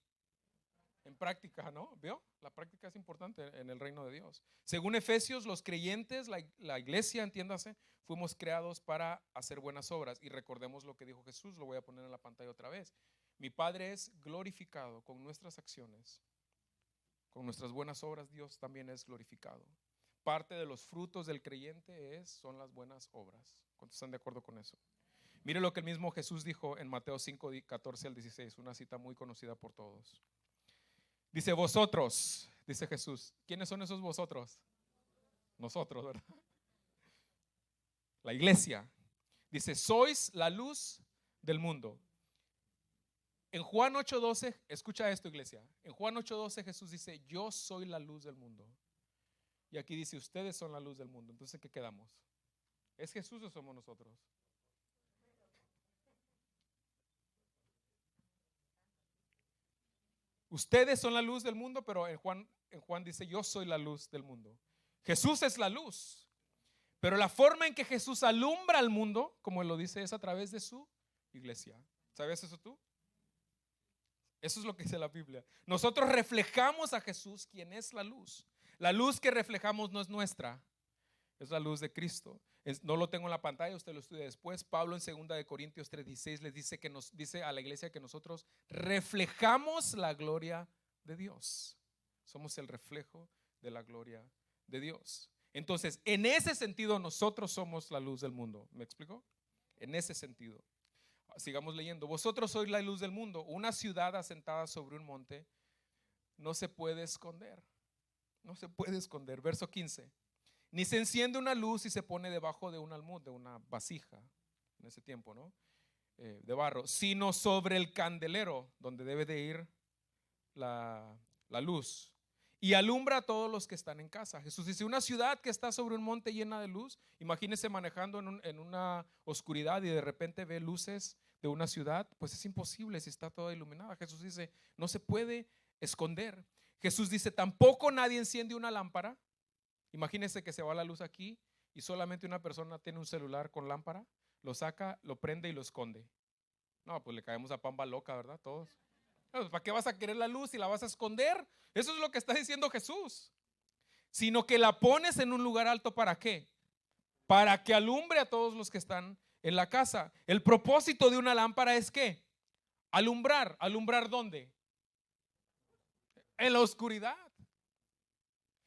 En práctica, ¿no? ¿Vio? La práctica es importante en el reino de Dios. Según Efesios, los creyentes, la iglesia, entiéndase, fuimos creados para hacer buenas obras. Y recordemos lo que dijo Jesús, lo voy a poner en la pantalla otra vez. Mi Padre es glorificado con nuestras acciones. Con nuestras buenas obras Dios también es glorificado. Parte de los frutos del creyente son las buenas obras. ¿Cuántos están de acuerdo con eso? Mire lo que el mismo Jesús dijo en Mateo 5, 14 al 16, una cita muy conocida por todos. Dice, vosotros, dice Jesús. ¿Quiénes son esos vosotros? Nosotros, ¿verdad? La iglesia. Dice, sois la luz del mundo. En Juan 8:12, escucha esto, iglesia. En Juan 8:12 Jesús dice, yo soy la luz del mundo. Y aquí dice, ustedes son la luz del mundo. Entonces, ¿qué quedamos? ¿Es Jesús o somos nosotros? Ustedes son la luz del mundo, pero en Juan dice, yo soy la luz del mundo. Jesús es la luz, pero la forma en que Jesús alumbra al mundo, como él lo dice, es a través de su iglesia. ¿Sabes eso tú? Eso es lo que dice la Biblia. Nosotros reflejamos a Jesús, quien es la luz. La luz que reflejamos no es nuestra, Es la luz de Cristo. No lo tengo en la pantalla, usted lo estudia después. Pablo en 2 de Corintios 3:16 les dice que nos dice a la iglesia que nosotros reflejamos la gloria de Dios. Somos el reflejo de la gloria de Dios. Entonces, en ese sentido nosotros somos la luz del mundo. ¿Me explico? En ese sentido. Sigamos leyendo. Vosotros sois la luz del mundo. Una ciudad asentada sobre un monte no se puede esconder. No se puede esconder. Verso 15. Ni se enciende una luz y se pone debajo de un almud, de una vasija, en ese tiempo, ¿no? De barro, sino sobre el candelero, donde debe de ir la luz. Y alumbra a todos los que están en casa. Jesús dice, una ciudad que está sobre un monte llena de luz, imagínese manejando en una oscuridad y de repente ve luces de una ciudad, pues es imposible si está toda iluminada. Jesús dice, no se puede esconder. Jesús dice, tampoco nadie enciende una lámpara. Imagínense que se va la luz aquí y solamente una persona tiene un celular con lámpara, lo saca, lo prende y lo esconde. No, pues le caemos a pamba loca, ¿verdad? Todos. ¿Para qué vas a querer la luz y la vas a esconder? Eso es lo que está diciendo Jesús. Sino que la pones en un lugar alto, ¿para qué? Para que alumbre a todos los que están en la casa. El propósito de una lámpara es ¿qué? Alumbrar. ¿Alumbrar dónde? En la oscuridad.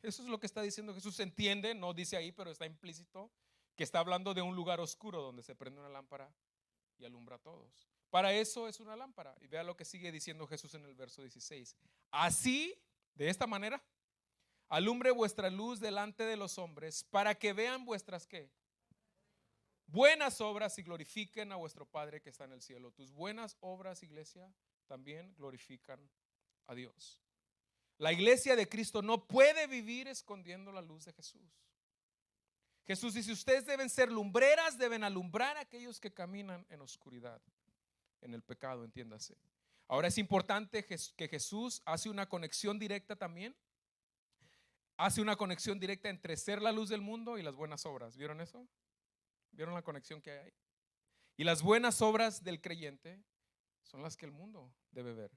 Eso es lo que está diciendo Jesús. Se entiende, no dice ahí, pero está implícito que está hablando de un lugar oscuro donde se prende una lámpara y alumbra a todos. Para eso es una lámpara. Y vea lo que sigue diciendo Jesús en el verso 16. Así, de esta manera, alumbre vuestra luz delante de los hombres para que vean vuestras ¿qué? Buenas obras y glorifiquen a vuestro Padre que está en el cielo. Tus buenas obras, iglesia, también glorifican a Dios. La iglesia de Cristo no puede vivir escondiendo la luz de Jesús. Jesús dice, ustedes deben ser lumbreras, deben alumbrar a aquellos que caminan en oscuridad, en el pecado, entiéndase. Ahora es importante que Jesús hace una conexión directa también. Hace una conexión directa entre ser la luz del mundo y las buenas obras. ¿Vieron eso? ¿Vieron la conexión que hay ahí? Y las buenas obras del creyente son las que el mundo debe ver.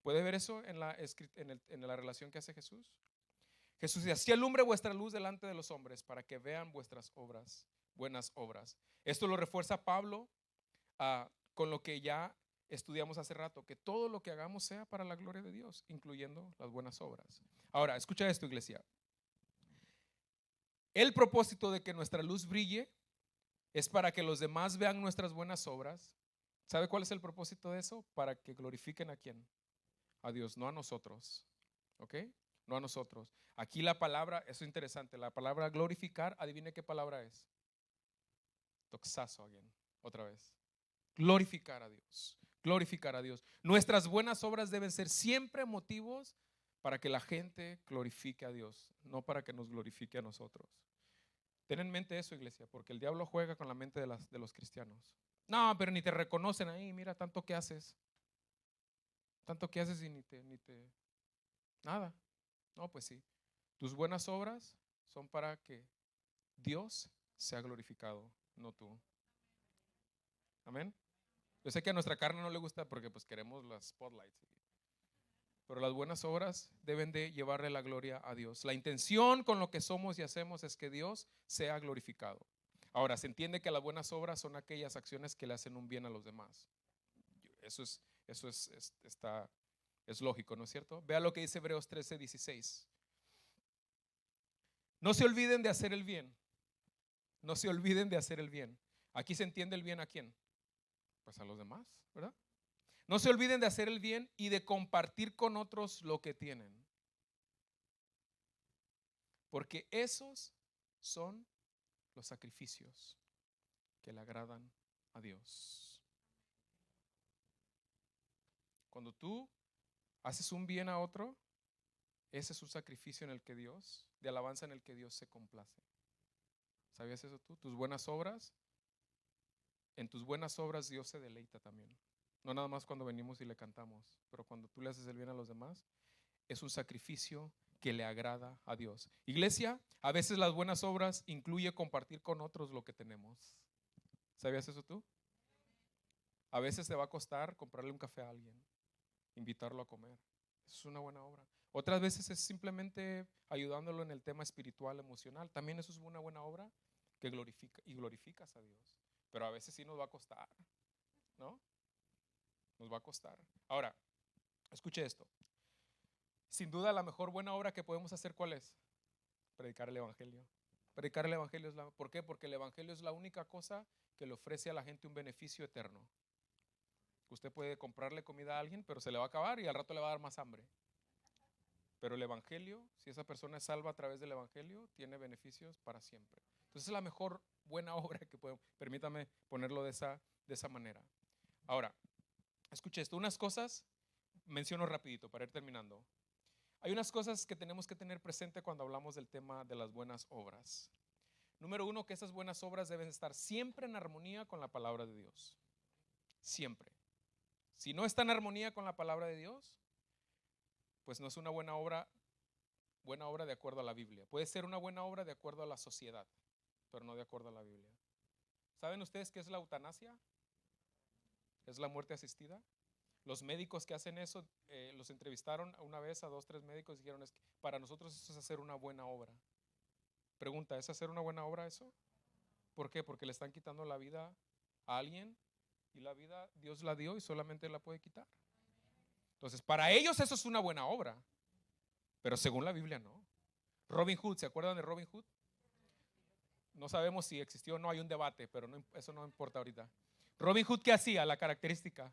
¿Puede ver eso en la relación que hace Jesús? Jesús dice, así alumbre vuestra luz delante de los hombres para que vean vuestras obras, buenas obras. Esto lo refuerza Pablo con lo que ya estudiamos hace rato, que todo lo que hagamos sea para la gloria de Dios, incluyendo las buenas obras. Ahora, escucha esto, iglesia. El propósito de que nuestra luz brille es para que los demás vean nuestras buenas obras. ¿Sabe cuál es el propósito de eso? Para que glorifiquen a quién. A Dios, no a nosotros. ¿Ok? No a nosotros. Aquí la palabra, eso es interesante, la palabra glorificar, adivine qué palabra es. Doxazo again, otra vez. Glorificar a Dios. Glorificar a Dios. Nuestras buenas obras deben ser siempre motivos para que la gente glorifique a Dios, no para que nos glorifique a nosotros. Ten en mente eso, iglesia, porque el diablo juega con la mente de los cristianos. No, pero ni te reconocen ahí, mira tanto que haces. Tanto que haces y ni te nada. No, pues sí. Tus buenas obras son para que Dios sea glorificado, no tú. Amén. Yo sé que a nuestra carne no le gusta porque pues queremos las spotlights. Pero las buenas obras deben de llevarle la gloria a Dios. La intención con lo que somos y hacemos es que Dios sea glorificado. Ahora, se entiende que las buenas obras son aquellas acciones que le hacen un bien a los demás. Eso es lógico, ¿no es cierto? Vea lo que dice Hebreos 13:16. No se olviden de hacer el bien. No se olviden de hacer el bien. Aquí se entiende el bien a quién. Pues a los demás, ¿verdad? No se olviden de hacer el bien y de compartir con otros lo que tienen. Porque esos son los sacrificios que le agradan a Dios. Cuando tú haces un bien a otro, ese es un sacrificio en el que Dios, de alabanza en el que Dios se complace. ¿Sabías eso tú? Tus buenas obras, en tus buenas obras Dios se deleita también. No nada más cuando venimos y le cantamos, pero cuando tú le haces el bien a los demás, es un sacrificio que le agrada a Dios. Iglesia, a veces las buenas obras incluye compartir con otros lo que tenemos. ¿Sabías eso tú? A veces te va a costar comprarle un café a alguien, invitarlo a comer. Eso es una buena obra. Otras veces es simplemente ayudándolo en el tema espiritual, emocional. También eso es una buena obra que glorifica y glorificas a Dios. Pero a veces sí nos va a costar, ¿no? Nos va a costar. Ahora, escuche esto. Sin duda la mejor buena obra que podemos hacer, ¿cuál es? Predicar el Evangelio. Predicar el Evangelio es ¿por qué? Porque el Evangelio es la única cosa que le ofrece a la gente un beneficio eterno. Usted puede comprarle comida a alguien, pero se le va a acabar y al rato le va a dar más hambre. Pero el Evangelio, si esa persona es salva a través del Evangelio, tiene beneficios para siempre. Entonces es la mejor buena obra que podemos. Permítame ponerlo de esa manera. Ahora, escuche esto. Unas cosas, menciono rapidito para ir terminando. Hay unas cosas que tenemos que tener presente cuando hablamos del tema de las buenas obras. Número uno, que esas buenas obras deben estar siempre en armonía con la palabra de Dios. Siempre. Si no está en armonía con la palabra de Dios, pues no es una buena obra de acuerdo a la Biblia. Puede ser una buena obra de acuerdo a la sociedad, pero no de acuerdo a la Biblia. ¿Saben ustedes qué es la eutanasia? ¿Es la muerte asistida? Los médicos que hacen eso, los entrevistaron una vez a 2, 3 médicos y dijeron, es que para nosotros eso es hacer una buena obra. Pregunta, ¿es hacer una buena obra eso? ¿Por qué? Porque le están quitando la vida a alguien y la vida Dios la dio y solamente la puede quitar. Entonces, para ellos eso es una buena obra, pero según la Biblia no. Robin Hood, ¿se acuerdan de Robin Hood? No sabemos si existió o no, hay un debate, pero eso no importa ahorita. Robin Hood, ¿qué hacía? La característica,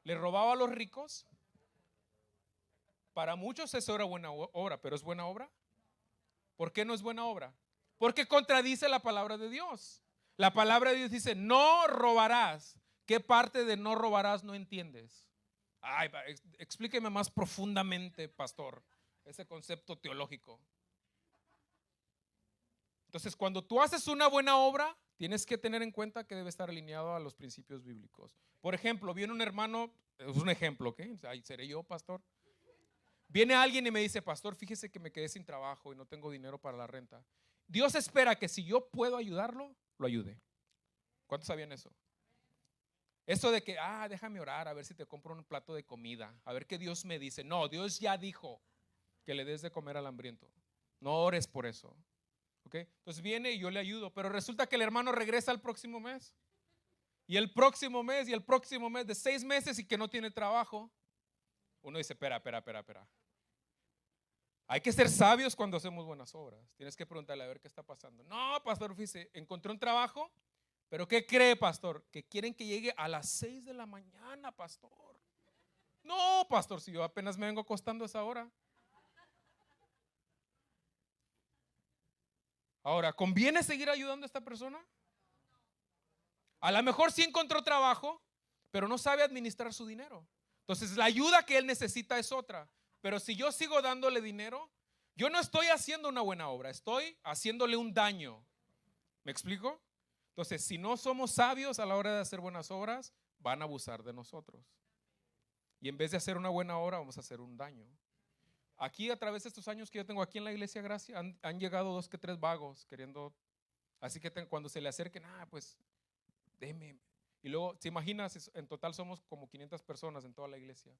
le robaba a los ricos. Para muchos eso era buena obra, pero ¿es buena obra? ¿Por qué no es buena obra? Porque contradice la palabra de Dios. La palabra de Dios dice, no robarás. ¿Qué parte de no robarás no entiendes? Ay, explíqueme más profundamente, pastor, ese concepto teológico. Entonces, cuando tú haces una buena obra, tienes que tener en cuenta que debe estar alineado a los principios bíblicos. Por ejemplo, viene un hermano, es un ejemplo, ¿ok? Ahí seré yo, pastor. Viene alguien y me dice, pastor, fíjese que me quedé sin trabajo y no tengo dinero para la renta. Dios espera que si yo puedo ayudarlo, lo ayude. ¿Cuántos sabían eso? Eso de que, déjame orar a ver si te compro un plato de comida, a ver qué Dios me dice. No, Dios ya dijo que le des de comer al hambriento. No ores por eso. ¿Ok? Entonces viene y yo le ayudo, pero resulta que el hermano regresa el próximo mes. Y el próximo mes y el próximo mes, de 6 meses y que no tiene trabajo. Uno dice, espera. Hay que ser sabios cuando hacemos buenas obras. Tienes que preguntarle a ver qué está pasando. No, pastor, fíjese, encontré un trabajo, pero ¿qué cree, pastor? Que quieren que llegue a las 6 de la mañana, pastor. No, pastor, si yo apenas me vengo acostando a esa hora. Ahora, ¿conviene seguir ayudando a esta persona? A lo mejor sí encontró trabajo, pero no sabe administrar su dinero. Entonces la ayuda que él necesita es otra. Pero si yo sigo dándole dinero, yo no estoy haciendo una buena obra, estoy haciéndole un daño. ¿Me explico? Entonces, si no somos sabios a la hora de hacer buenas obras, van a abusar de nosotros. Y en vez de hacer una buena obra, vamos a hacer un daño. Aquí, a través de estos años que yo tengo aquí en la iglesia Gracia, han llegado 2 que 3 vagos queriendo. Así que cuando se le acerquen, pues deme. Y luego, ¿se imagina? En total somos como 500 personas en toda la iglesia.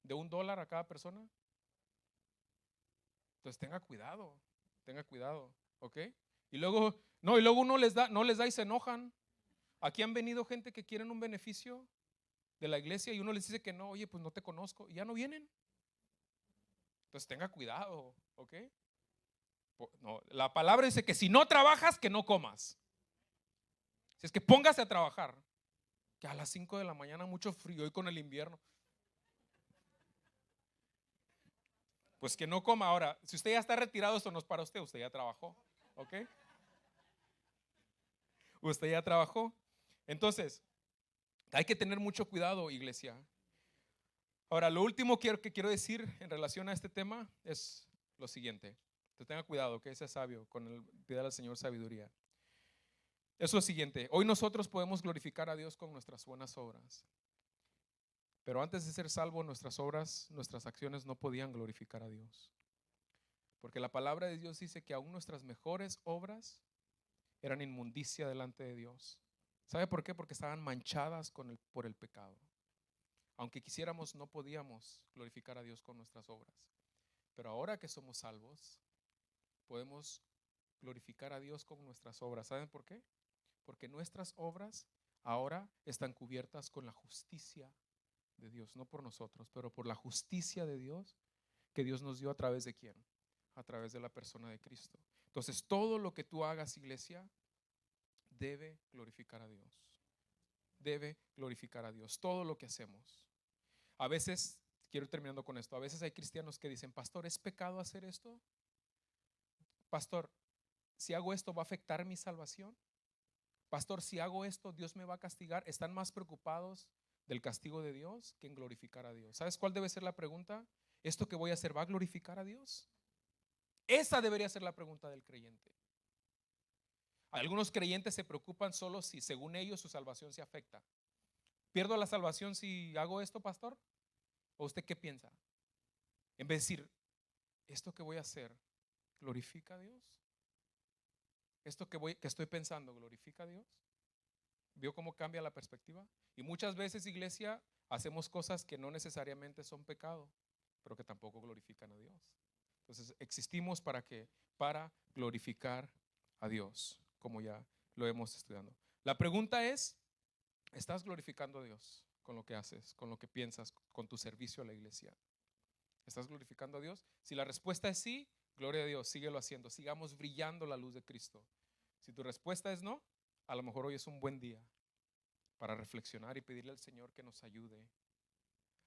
De $1 a cada persona. Entonces tenga cuidado, ¿ok? Y luego uno no les da y se enojan. Aquí han venido gente que quieren un beneficio de la iglesia y uno les dice que no, oye, pues no te conozco, y ya no vienen. Entonces tenga cuidado, ¿ok? No, la palabra dice que si no trabajas, que no comas. Si es que póngase a trabajar. Que a las 5 de la mañana mucho frío y con el invierno. Pues que no coma. Ahora, si usted ya está retirado, esto no es para usted, usted ya trabajó, ¿ok? Usted ya trabajó. Entonces, hay que tener mucho cuidado, iglesia. Ahora, lo último que quiero decir en relación a este tema es lo siguiente. Usted tenga cuidado, que sea sabio, pídale al Señor sabiduría. Es lo siguiente, hoy nosotros podemos glorificar a Dios con nuestras buenas obras. Pero antes de ser salvo, nuestras obras, nuestras acciones no podían glorificar a Dios. Porque la palabra de Dios dice que aún nuestras mejores obras eran inmundicia delante de Dios. ¿Sabe por qué? Porque estaban manchadas por el pecado. Aunque quisiéramos, no podíamos glorificar a Dios con nuestras obras. Pero ahora que somos salvos, podemos glorificar a Dios con nuestras obras. ¿Saben por qué? Porque nuestras obras ahora están cubiertas con la justicia de Dios, no por nosotros, pero por la justicia de Dios que Dios nos dio a través de ¿quién? A través de la persona de Cristo. Entonces, todo lo que tú hagas, iglesia, debe glorificar a Dios. Debe glorificar a Dios. Todo lo que hacemos. A veces, quiero ir terminando con esto, a veces hay cristianos que dicen, pastor, ¿es pecado hacer esto? Pastor, si hago esto, ¿va a afectar mi salvación? Pastor, si hago esto, ¿Dios me va a castigar? Están más preocupados del castigo de Dios que en glorificar a Dios. ¿Sabes cuál debe ser la pregunta? ¿Esto que voy a hacer va a glorificar a Dios? Esa debería ser la pregunta del creyente. Algunos creyentes se preocupan solo si según ellos su salvación se afecta. ¿Pierdo la salvación si hago esto, pastor? ¿O usted qué piensa? En vez de decir, ¿esto que voy a hacer glorifica a Dios? ¿Esto que estoy pensando glorifica a Dios? ¿Vio cómo cambia la perspectiva? Y muchas veces, iglesia, hacemos cosas que no necesariamente son pecado, pero que tampoco glorifican a Dios. Entonces, existimos para ¿qué? Para glorificar a Dios, como ya lo hemos estudiado. La pregunta es, ¿estás glorificando a Dios con lo que haces, con lo que piensas, con tu servicio a la iglesia? ¿Estás glorificando a Dios? Si la respuesta es sí, gloria a Dios, síguelo haciendo. Sigamos brillando la luz de Cristo. Si tu respuesta es no, a lo mejor hoy es un buen día para reflexionar y pedirle al Señor que nos ayude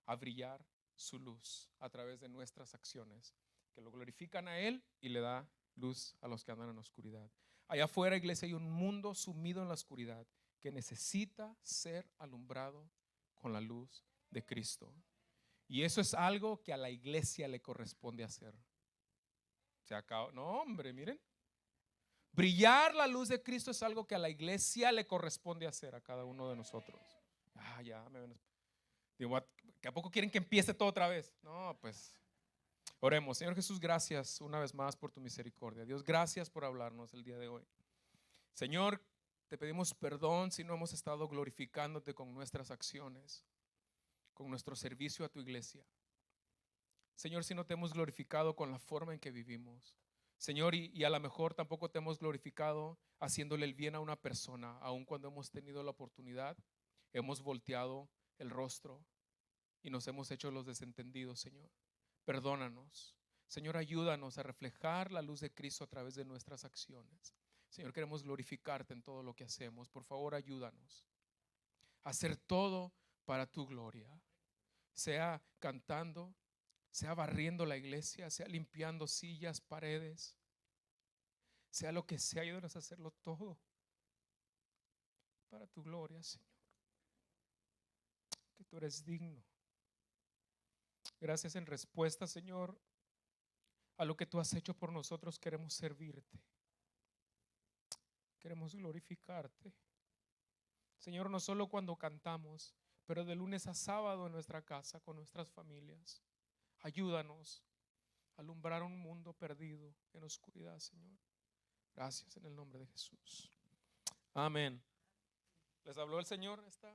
a brillar su luz a través de nuestras acciones, que lo glorifican a Él y le da luz a los que andan en la oscuridad. Allá afuera, iglesia, hay un mundo sumido en la oscuridad que necesita ser alumbrado con la luz de Cristo. Y eso es algo que a la iglesia le corresponde hacer. Se acabó. No, hombre, miren. Brillar la luz de Cristo es algo que a la iglesia le corresponde hacer a cada uno de nosotros. Ya me ven. Digo, ¿que a poco quieren que empiece todo otra vez? No, pues oremos. Señor Jesús, gracias una vez más por tu misericordia. Dios, gracias por hablarnos el día de hoy. Señor, te pedimos perdón si no hemos estado glorificándote con nuestras acciones, con nuestro servicio a tu iglesia. Señor, si no te hemos glorificado con la forma en que vivimos. Señor, y a lo mejor tampoco te hemos glorificado haciéndole el bien a una persona, aun cuando hemos tenido la oportunidad, hemos volteado el rostro y nos hemos hecho los desentendidos, Señor. Perdónanos. Señor, ayúdanos a reflejar la luz de Cristo a través de nuestras acciones. Señor, queremos glorificarte en todo lo que hacemos. Por favor, ayúdanos a hacer todo para tu gloria. Sea cantando, sea barriendo la iglesia, sea limpiando sillas, paredes, sea lo que sea, ayúdanos a hacerlo todo para tu gloria, Señor. Que tú eres digno. Gracias en respuesta, Señor, a lo que tú has hecho por nosotros. Queremos servirte. Queremos glorificarte. Señor, no solo cuando cantamos, pero de lunes a sábado en nuestra casa, con nuestras familias. Ayúdanos a alumbrar un mundo perdido en oscuridad, Señor. Gracias en el nombre de Jesús. Amén. ¿Les habló el Señor esta